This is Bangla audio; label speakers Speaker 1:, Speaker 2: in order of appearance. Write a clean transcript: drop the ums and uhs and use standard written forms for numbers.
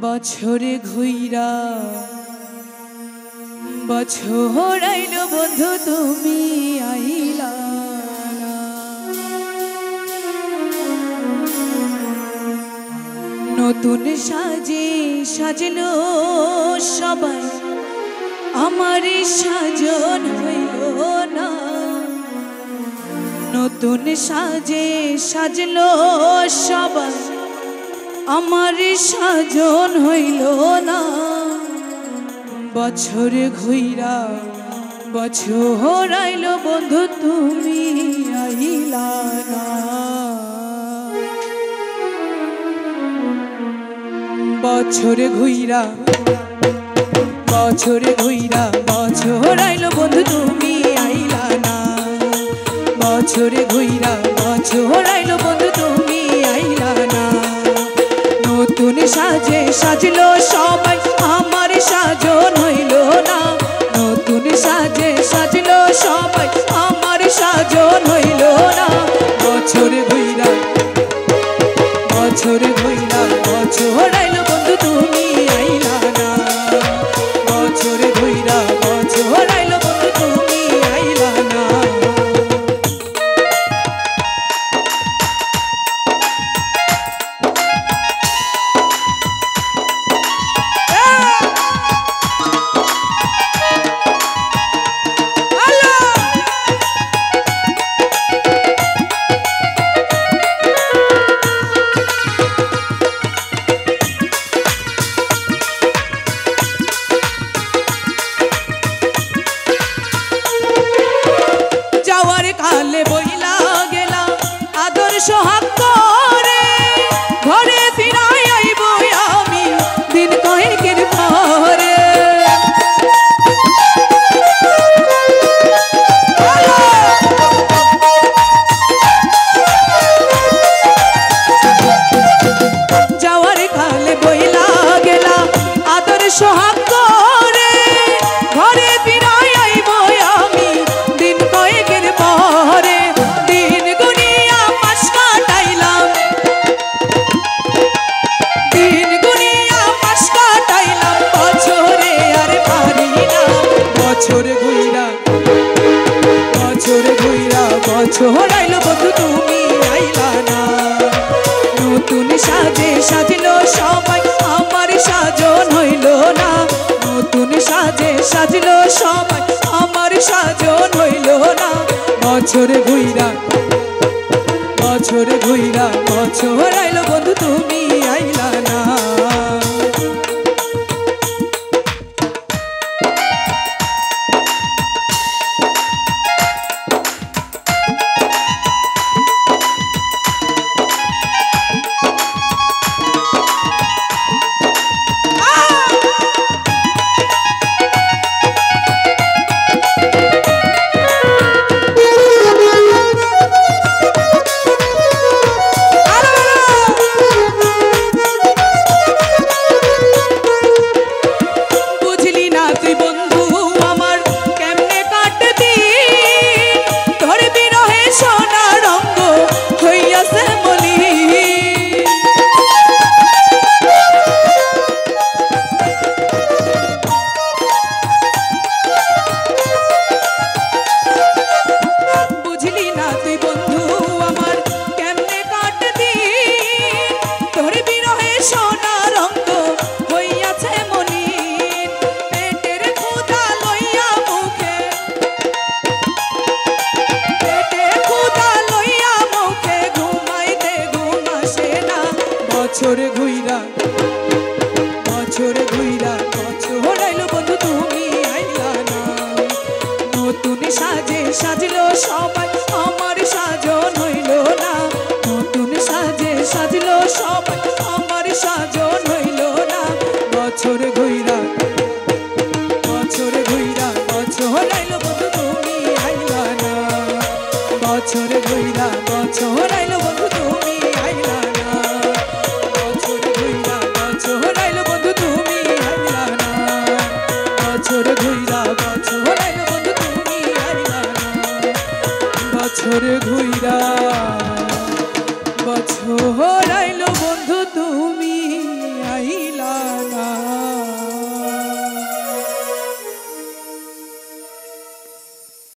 Speaker 1: বছরে ঘুইরা বছর আইলো বন্ধু তুমি আইলা না। নতুন সাজে সাজলো সবাই, আমার সাজন হইল না। নতুন সাজে সাজলো সবাই, আমার সাজন হইল না। বছর ঘুইরা বছর আইলো বন্ধু তুমি আইলা না। বছর ঘুইরা বছর ঘুইরা বছর আইলো বন্ধু তুমি আইলা না। বছর ঘুইরা বছর আইলো বন্ধু তুমি আইলা না। নতুন সাজে সাজলো সবাই, আমার সাজন হইল না। নতুন সাজে সাজলো সবাই, আমার সাজন হইল না। বছর ঘুইরা বছর ঘুইরা বছর আইলো বন্ধু তুমি আইলা না। বছর ঘুইরা বছর আইলো বন্ধু তুমি আইলা না। কালে বইলা গেলা আদর সোহাগ করে, ঘরে ফিরাই আইব আমি দিন কয়েকের পরে। যাওয়ার কালে বইলা গেলা আদর সোহাগ করে, ঘরে ফিরাই আইব আমি দিন কয়েকের পরে। দিন গুনিয়া মাস কাটাইলাম, দিন গুনিয়া মাস কাটাইলাম, বছরে আর পারি না। বছর ঘুইরা বছর ঘুইরা বছর আইলো বন্ধু তুমি আইলা না। নতুন সাজে সাজলো সবাই, আমার সাজন হইল না। নতুন সাজে সাজলো সবাই, আমার সাজন হইল না। বছর ঘুইরা বছর ঘুইরা বছর আইলো বন্ধু তুমি আইলা না। বছর ঘুইরা বছর ঘুইরা বছর আইলো বন্ধু তুমি আইলা না। নতুন সাজে সাজলো সবাই, আমার সাজন হইল না। নতুন সাজে সাজলো সবাই, আমার সাজন হইল না। বছর ঘুইরা বছর ঘুইরা বছর আইলো বন্ধু তুমি আইলা না। বছর ঘুইরা বছর আইলো বন্ধু তুমি আইলা না। বছর ঘুইরা বছর আইলো বন্ধু তুমি আইলা না। বছর ঘুইরা বছর আইলো বন্ধু তুমি আইলা না। বছর ঘুইরা